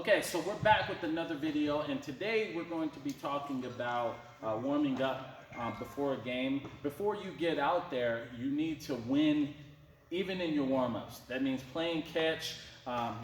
Okay, so we're back with another video, and today we're going to be talking about warming up before a game. Before you get out there, you need to win even in your warm-ups. That means playing catch,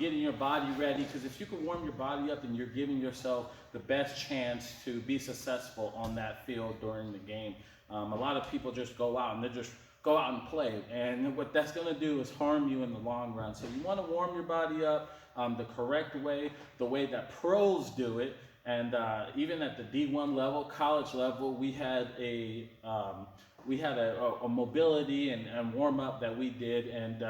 getting your body ready, because if you can warm your body up, then you're giving yourself the best chance to be successful on that field during the game. A lot of people just go out and they just go out and play, and what that's going to do is harm you in the long run. So you want to warm your body up the correct way, the way that pros do it. And even at the D1 level, college level, we had a mobility and warm up that we did. And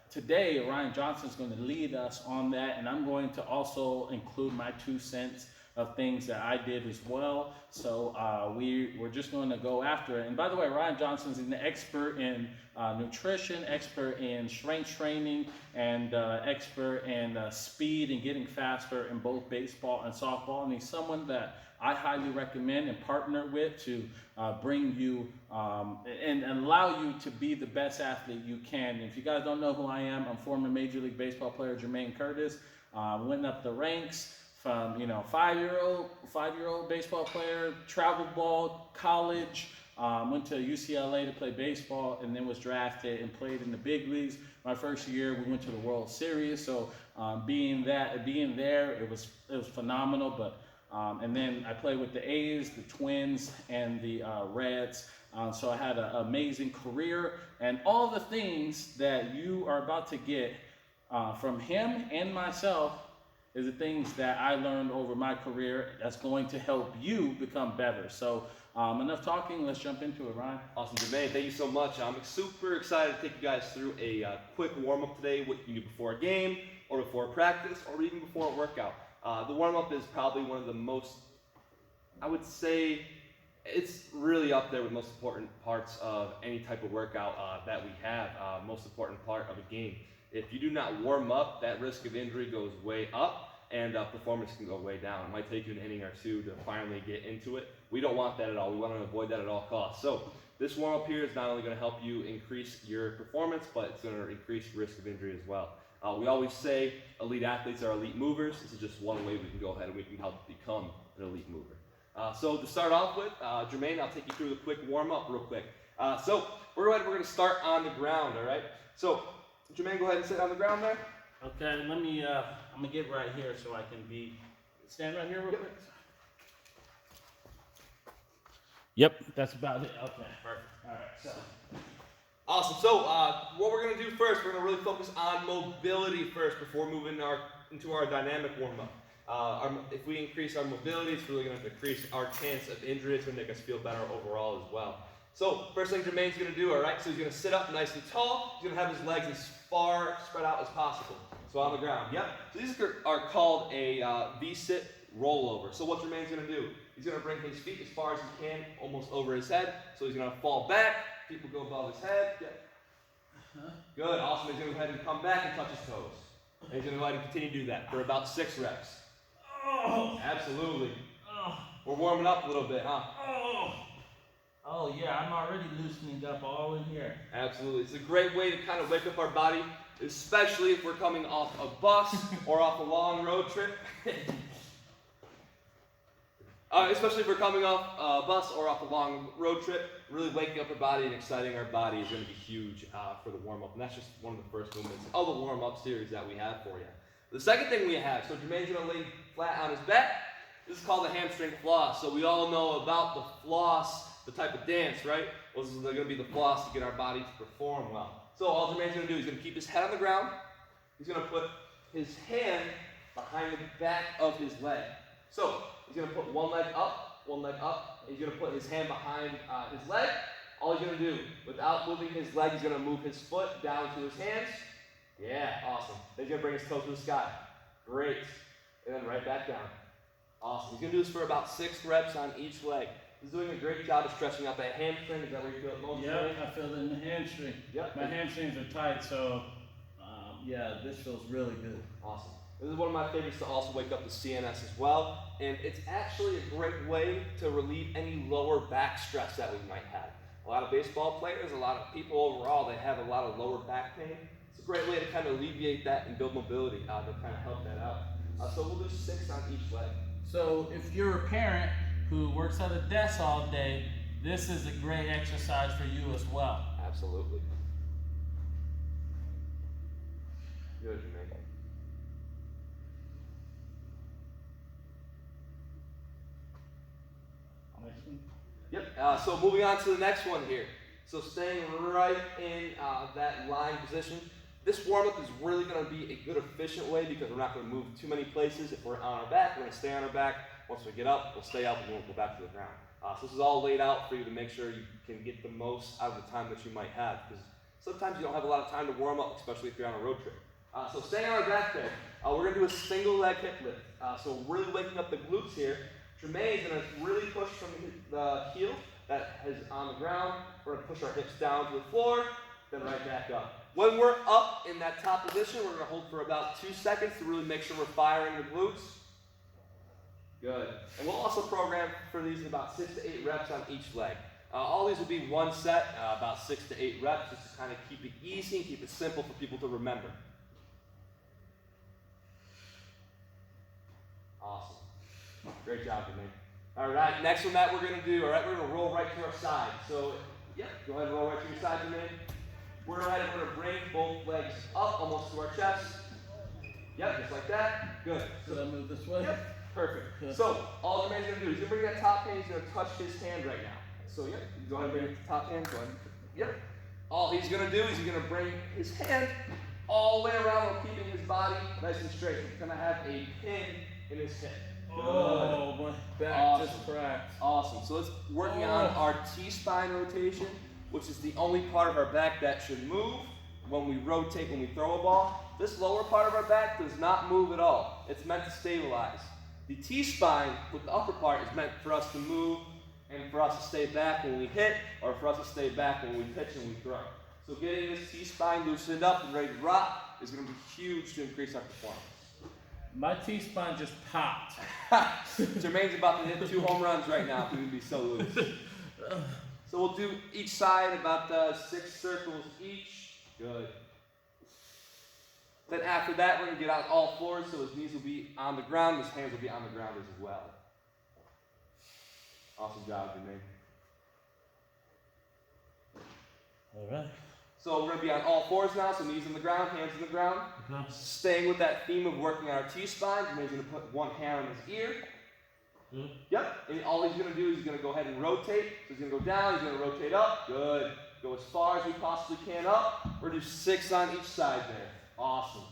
today, Ryan Johnson is going to lead us on that. And I'm going to also include my 2 cents of things that I did as well. So we're just going to go after it. And by the way, Ryan Johnson's an expert in nutrition, expert in strength training, and expert in speed and getting faster in both baseball and softball. And he's someone that I highly recommend and partner with to bring you and allow you to be the best athlete you can. And if you guys don't know who I am, I'm former Major League Baseball player Jermaine Curtis. Went up the ranks from 5-year-old baseball player, travel ball, college, went to UCLA to play baseball, and then was drafted and played in the big leagues. My first year, we went to the World Series, so being there, it was phenomenal. But and then I played with the A's, the Twins, and the Reds. So I had an amazing career, and all the things that you are about to get from him and myself is the things that I learned over my career that's going to help you become better. So enough talking, let's jump into it, Ryan. Awesome, Jermaine, thank you so much. I'm super excited to take you guys through a quick warm-up today, what you do before a game, or before a practice, or even before a workout. The warm-up is probably one of the most, I would say, it's really up there with most important parts of any type of workout that we have, most important part of a game. If you do not warm up, that risk of injury goes way up, and performance can go way down. It might take you an inning or two to finally get into it. We don't want that at all. We want to avoid that at all costs. So this warm-up here is not only going to help you increase your performance, but it's going to increase risk of injury as well. We always say elite athletes are elite movers. This is just one way we can go ahead and we can help become an elite mover. So to start off with, Jermaine, I'll take you through the quick warm-up real quick. So we're going to start on the ground, all right? So Jermaine, go ahead and sit on the ground there. Okay, let me, I'm gonna get right here so I can stand right here real quick. Yep, that's about it. Okay, perfect. All right, so. Awesome. So what we're going to do first, we're going to really focus on mobility first before moving into our dynamic warm-up. If we increase our mobility, it's really going to decrease our chance of injury. It's going to make us feel better overall as well. So first thing Jermaine's going to do, all right, so he's going to sit up nice and tall. He's going to have his legs as far spread out as possible. So on the ground, yep. So these are called a V-sit rollover. So what Jermaine's going to do, he's going to bring his feet as far as he can, almost over his head. So he's going to fall back. Feet will go above his head. Yep. Good, awesome. He's going to go ahead and come back and touch his toes. And he's going to go ahead and continue to do that for about 6 reps. Oh! Absolutely. Oh! We're warming up a little bit, huh? Oh! Oh yeah, I'm already loosening up all in here. Absolutely. It's a great way to kind of wake up our body, especially if we're coming off a bus or off a long road trip. Especially if we're coming off a bus or off a long road trip, really waking up our body and exciting our body is going to be huge for the warm-up. And that's just one of the first movements of the warm-up series that we have for you. The second thing we have, so Jermaine's going to lay flat on his back. This is called the hamstring floss. So we all know about the floss, the type of dance, right? Well, this is going to be the floss to get our body to perform well. So all Jermaine's going to do, he's going to keep his head on the ground. He's going to put his hand behind the back of his leg. So he's going to put one leg up, and he's going to put his hand behind his leg. All he's going to do, without moving his leg, he's going to move his foot down to his hands. Yeah, awesome. Then he's going to bring his toes to the sky. Great. And then right back down. Awesome. He's going to do this for about 6 reps on each leg. He's doing a great job of stretching out that hamstring. Is that where you feel it most? Yeah, I feel it in the hamstring. Yep. My hamstrings are tight, so yeah, this feels really good. Awesome. This is one of my favorites to also wake up the CNS as well. And it's actually a great way to relieve any lower back stress that we might have. A lot of baseball players, a lot of people overall, they have a lot of lower back pain. It's a great way to kind of alleviate that and build mobility to kind of help that out. So we'll do 6 on each leg. So if you're a parent who works at a desk all day, this is a great exercise for you as well. Absolutely. Good, Jermaine. Next one. Yep. So moving on to the next one here. So staying right in that lying position. This warm-up is really going to be a good, efficient way because we're not going to move too many places. If we're on our back, we're going to stay on our back. Once we get up, we'll stay up and we won't go back to the ground. So this is all laid out for you to make sure you can get the most out of the time that you might have, because sometimes you don't have a lot of time to warm up, especially if you're on a road trip. So staying on our back there, we're going to do a single leg hip lift. So really waking up the glutes here. Jermaine is going to really push from the heel that is on the ground. We're going to push our hips down to the floor, then right back up. When we're up in that top position, we're going to hold for about 2 seconds to really make sure we're firing the glutes. Good. And we'll also program for these about 6 to 8 reps on each leg. All these will be one set, about 6 to 8 reps, just to kind of keep it easy and keep it simple for people to remember. Awesome. Great job, Jermaine. All right, next one that we're going to do, all right, we're going to roll right to our side. So, yeah, go ahead and roll right to your side, Jermaine. We're going to bring both legs up almost to our chest. Yep, just like that. Good. Should I move this way? Yep, perfect. So, all Jermaine's going to do is he's going to bring that top hand, he's going to touch his hand right now. So, yep, go ahead and bring the top hand, go ahead. Yep. All he's going to do is he's going to bring his hand all the way around while keeping his body nice and straight. He's going to have a pin in his hip. Oh, my back just cracked. Awesome. So let's working on our T-spine rotation, which is the only part of our back that should move when we rotate, when we throw a ball. This lower part of our back does not move at all. It's meant to stabilize. The T-spine with the upper part is meant for us to move and for us to stay back when we hit, or for us to stay back when we pitch and we throw. So getting this T-spine loosened up and ready to rock is going to be huge to increase our performance. My T-spine just popped. Jermaine's about to hit 2 home runs right now. He's going to be so loose. So we'll do each side about 6 circles each. Good. Then after that, we're going to get on all fours, so his knees will be on the ground, his hands will be on the ground as well. Awesome job, Jermaine. All right. So we're going to be on all fours now, so knees on the ground, hands on the ground. Okay. Staying with that theme of working on our T-spine, Jermaine's going to put one hand on his ear. Yep, and all he's going to do is he's going to go ahead and rotate. So he's going to go down, he's going to rotate up. Good. Go as far as we possibly can up. We're going to do 6 on each side there. Awesome.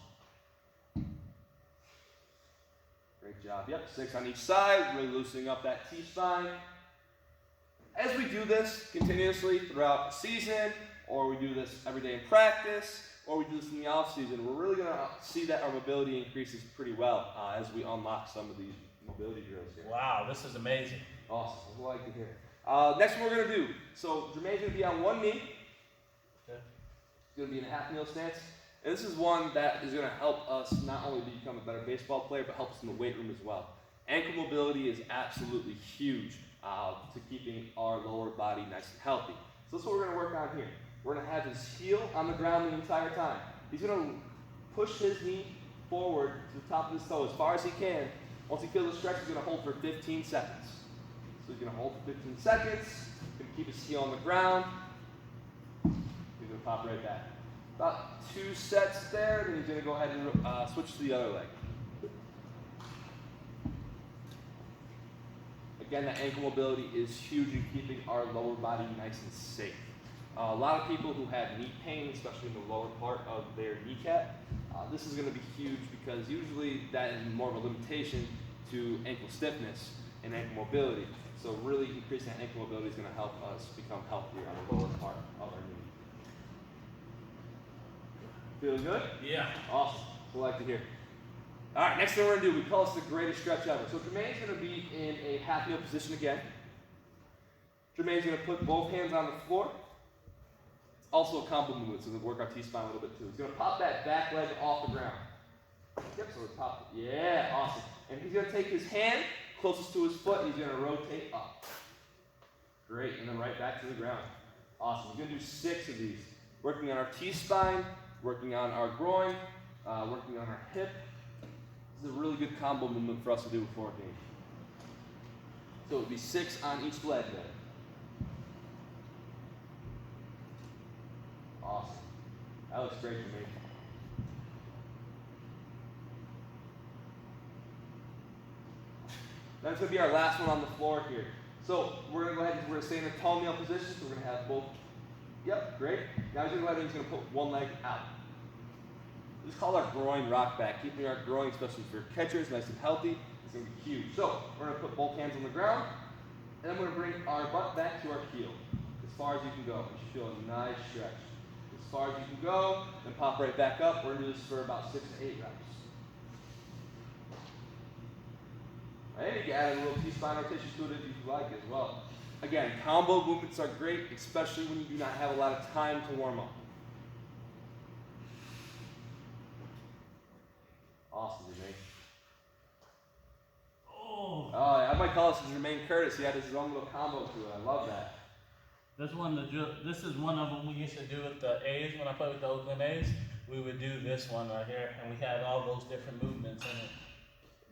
Great job. Yep, 6 on each side, really loosening up that T-spine. As we do this continuously throughout the season, or we do this every day in practice, or we do this in the off season, we're really going to see that our mobility increases pretty well as we unlock some of these mobility drills here. Wow, this is amazing. Awesome. That's what I like to hear. Next one we're going to do. So Jermaine's going to be on one knee. Okay. He's going to be in a half kneel stance. And this is one that is going to help us not only become a better baseball player, but help us in the weight room as well. Ankle mobility is absolutely huge to keeping our lower body nice and healthy. So that's what we're going to work on here. We're going to have his heel on the ground the entire time. He's going to push his knee forward to the top of his toe as far as he can. Once he feels the stretch, he's going to hold for 15 seconds. So he's going to hold for 15 seconds. He's going to keep his heel on the ground. He's going to pop right back. About 2 sets there, then he's going to go ahead and switch to the other leg. Again, that ankle mobility is huge in keeping our lower body nice and safe. A lot of people who have knee pain, especially in the lower part of their kneecap, this is going to be huge because usually that is more of a limitation to ankle stiffness and ankle mobility. So really increasing that ankle mobility is going to help us become healthier on the lower part of our knee. Feeling good? Yeah. Awesome. We'll like to hear. All right, next thing we're going to do, we call this the greatest stretch ever. So Jermaine's going to be in a half kneel position again. Jermaine's going to put both hands on the floor. It's also a combo movement, so we'll work our T-spine a little bit too. He's going to pop that back leg off the ground. Yep, so it's pop. Yeah, awesome. And he's going to take his hand closest to his foot, and he's going to rotate up. Great, and then right back to the ground. Awesome. We're going to do 6 of these. Working on our T-spine, working on our groin, working on our hip. This is a really good combo movement for us to do before a game. So it would be 6 on each leg then. Awesome. That looks great to me. That's going to be our last one on the floor here. So we're going to go ahead and we're going to stay in a tall kneel position. So we're going to have both. Yep, great. Now he's going to go ahead and he's going to put one leg out. This is called our groin rock back, keeping our groin, especially for catchers, nice and healthy. It's going to be huge. So we're going to put both hands on the ground, and I'm going to bring our butt back to our heel, as far as you can go. You should feel a nice stretch. As far as you can go, then pop right back up. We're going to do this for about 6 to 8 reps. And you can add a little T-spine rotation to it if you like as well. Again, combo movements are great, especially when you do not have a lot of time to warm up. Awesome, Jermaine. Oh, I might call this Jermaine Curtis. He had his own little combo to it. I love that. this is one of them we used to do with the A's. When I played with the Oakland A's, we would do this one right here, and we had all those different movements in it.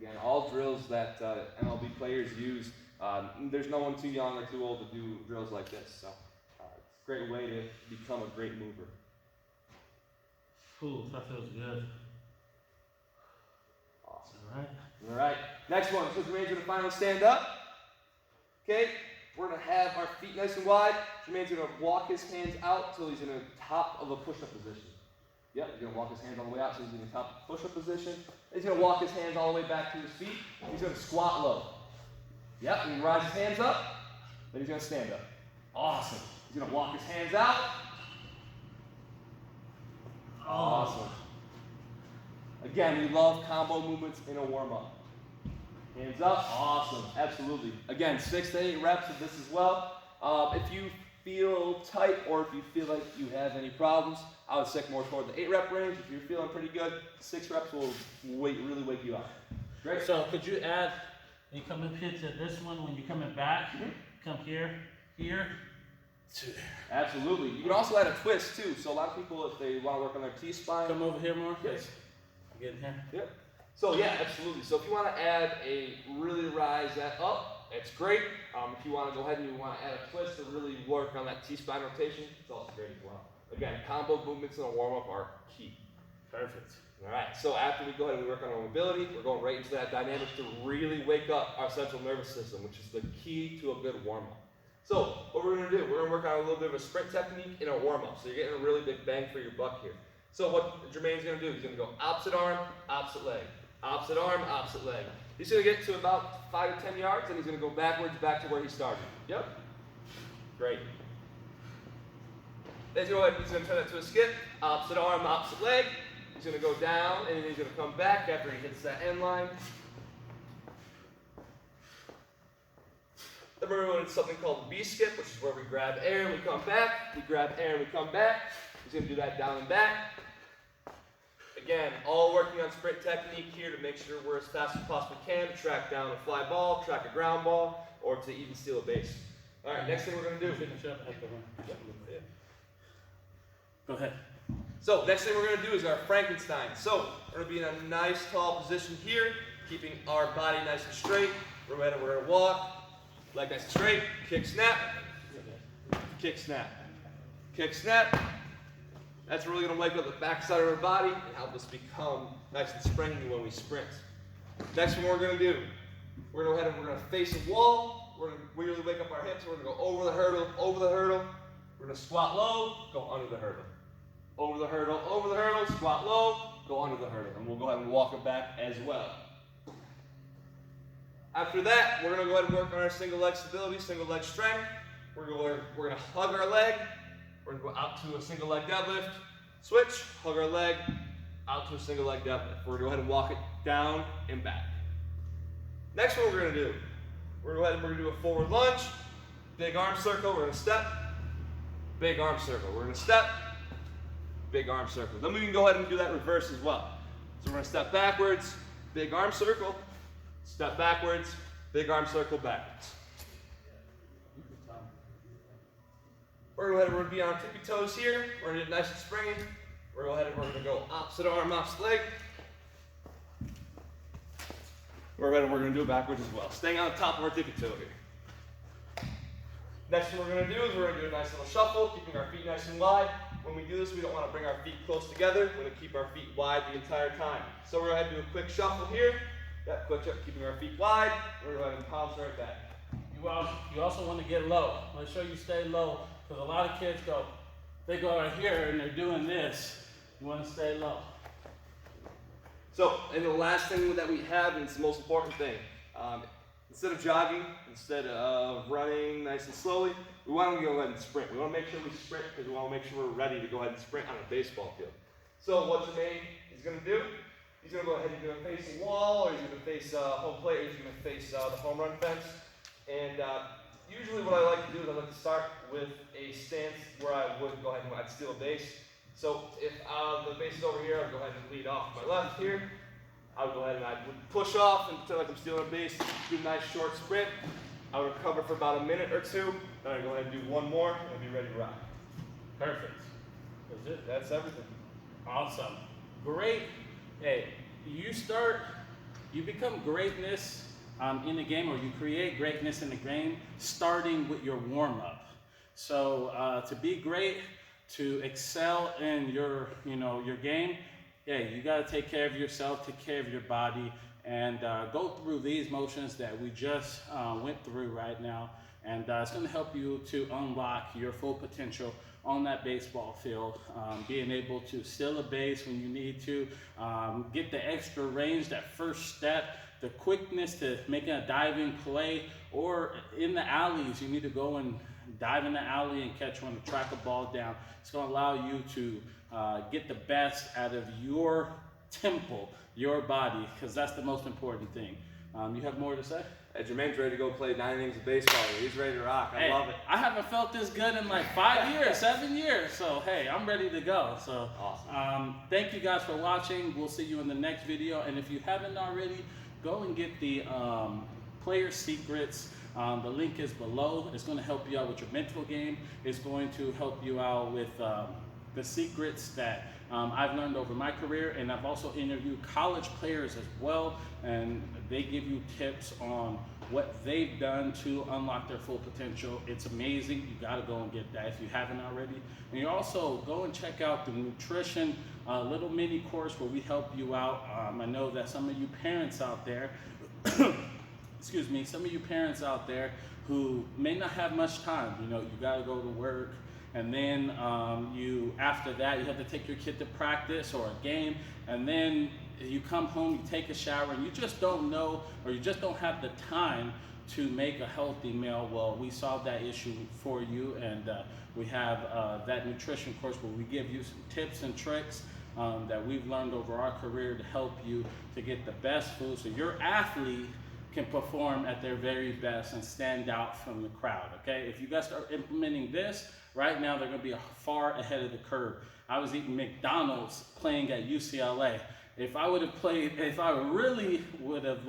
Again, all drills that MLB players use. There's no one too young or too old to do drills like this. So it's a great way to become a great mover. Cool, that feels good. Awesome. All right. All right. Next one. So Jermaine's going to finally stand up. Okay. We're going to have our feet nice and wide. Jermaine's going to walk his hands out till he's in the top of a push-up position. Yep, he's going to walk his hands all the way out so he's in the top push-up position. He's going to walk his hands all the way back to his feet. He's going to squat low. Yep, and he rises his hands up. Then he's going to stand up. Awesome. He's going to walk his hands out. Awesome. Again, we love combo movements in a warm-up. Hands up. Awesome. Absolutely. Again, 6 to 8 reps of this as well. If you feel tight or if you feel like you have any problems, I would stick more toward the 8 rep range. If you're feeling pretty good, 6 reps will really wake you up. Great. So could you add, you come up here to this one when you're coming back, come here, to there. Absolutely. You can also add a twist too. So a lot of people, if they want to work on their T-spine. Come over here more. Yes. Get in here. Yep. So yeah, absolutely. So if you want to add really rise that up, it's great. If you want to go ahead and you want to add a twist to really work on that T-spine rotation, it's also great as well. Again, combo movements in a warm-up are key. Perfect. All right, so after we go ahead and we work on our mobility, we're going right into that dynamic to really wake up our central nervous system, which is the key to a good warm-up. So what we're going to do, we're going to work on a little bit of a sprint technique in a warm-up. So you're getting a really big bang for your buck here. So what Jermaine's going to do, he's going to go opposite arm, opposite leg. Opposite arm, opposite leg. He's going to get to about 5 to 10 yards, and he's going to go backwards back to where he started. Yep. Great. Then he's going to turn that to a skip. Opposite arm, opposite leg. He's going to go down, and then he's going to come back after he hits that end line. Then we're going to something called the B-skip, which is where we grab air and we come back. We grab air and we come back. He's going to do that down and back. Again, all working on sprint technique here to make sure we're as fast as possibly can to track down a fly ball, track a ground ball, or to even steal a base. All right, next thing we're going to do. Finish up at the one. Go ahead. So next thing we're going to do is our Frankenstein. So we're going to be in a nice tall position here, keeping our body nice and straight. We're going to walk, leg nice and straight, kick, snap, kick, snap, kick, snap. That's really going to wake up the backside of our body and help us become nice and springy when we sprint. Next one we're going to do, we're going to go ahead and we're going to face a wall. We're going to really wake up our hips. We're going to go over the hurdle, over the hurdle. We're going to squat low, go under the hurdle. Over the hurdle, squat low, go under the hurdle. And we'll go ahead and walk it back as well. After that, we're going to go ahead and work on our single leg stability, single leg strength. We're going to hug our leg. We're going to go out to a single leg deadlift, switch, hug our leg, out to a single leg deadlift. We're going to go ahead and walk it down and back. Next one we're going to do, we're going to go ahead and we're going to do a forward lunge, big arm circle, we're going to step, big arm circle. We're going to step, big arm circle. Then we can go ahead and do that reverse as well. So we're going to step backwards, big arm circle, step backwards, big arm circle backwards. We're going to be on our tippy toes here. We're going to get nice and springy. We're going to go opposite arm, opposite leg. We're gonna do it backwards as well. Staying on the top of our tippy toe here. Next thing we're gonna do is we're gonna do a nice little shuffle, keeping our feet nice and wide. When we do this, we don't wanna bring our feet close together. We're gonna keep our feet wide the entire time. So we're gonna do a quick shuffle here. That quick shuffle, keeping our feet wide. We're gonna go ahead and palms right back. You also want to get low. Make sure you stay low, because a lot of kids go right here and they're doing this. You want to stay low. So, and the last thing that we have, and it's the most important thing, instead of jogging, instead of running nice and slowly, we want to go ahead and sprint. We want to make sure we sprint because we want to make sure we're ready to go ahead and sprint on a baseball field. So what Jermaine is going to do, he's going to go ahead and going to face a wall, or he's going to face home plate, or he's going to face the home run fence. And usually what I like to do is I like to start with a stance where I would go ahead and I'd steal a base. So if the base is over here, I'd go ahead and lead off my left here. I would go ahead and I would push off and pretend like I'm stealing a base, do a nice short sprint. I would recover for about a minute or two. Then I'd go ahead and do one more and I'd be ready to rock. Perfect. That's it. That's everything. Awesome. Great. Hey, you become greatness in the game, or you create greatness in the game starting with your warm-up. So to be great, to excel in your game, you got to take care of yourself, take care of your body, and go through these motions that we just went through right now. And it's going to help you to unlock your full potential on that baseball field, being able to steal a base when you need to, get the extra range, that first step, the quickness to making a diving play, or in the alleys, you need to go and dive in the alley and catch one to track a ball down. It's going to allow you to get the best out of your temple, your body, because that's the most important thing. You have more to say? Hey, Jermaine's ready to go play 9 innings of baseball. He's ready to rock. I love it. I haven't felt this good in like 5 years, 7 years. So, hey, I'm ready to go. So, awesome. Thank you guys for watching. We'll see you in the next video. And if you haven't already, go and get the player secrets. The link is below. It's going to help you out with your mental game. It's going to help you out with the secrets that I've learned over my career, and I've also interviewed college players as well, and they give you tips on what they've done to unlock their full potential. It's amazing. You got to go and get that if you haven't already. And you also go and check out the nutrition little mini course where we help you out. I know that some of you parents out there excuse me, some of you parents out there who may not have much time. You got to go to work, and then after that you have to take your kid to practice or a game, and then you come home, you take a shower, and you just don't know, or you just don't have the time to make a healthy meal. Well, we solved that issue for you, and we have that nutrition course where we give you some tips and tricks that we've learned over our career to help you to get the best food so your athlete can perform at their very best and stand out from the crowd, okay? If you guys start implementing this, right now they're gonna be far ahead of the curve. I was eating McDonald's playing at UCLA. If I really would have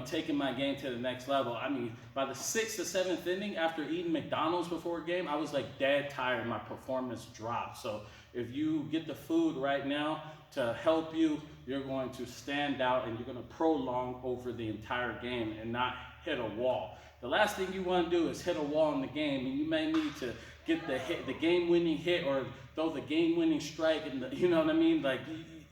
taken my game to the next level, I mean, by the 6th or 7th inning after eating McDonald's before a game, I was like dead tired, my performance dropped. So if you get the food right now to help you, you're going to stand out and you're going to prolong over the entire game and not hit a wall. The last thing you want to do is hit a wall in the game, and you may need to get the game-winning hit or throw the game-winning strike, and you know what I mean? Like,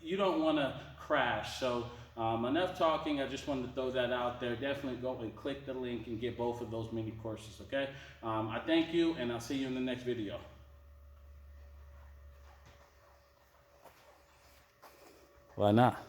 you don't want to crash. So enough talking. I just wanted to throw that out there. Definitely go and click the link and get both of those mini courses, okay? I thank you, and I'll see you in the next video. Why not?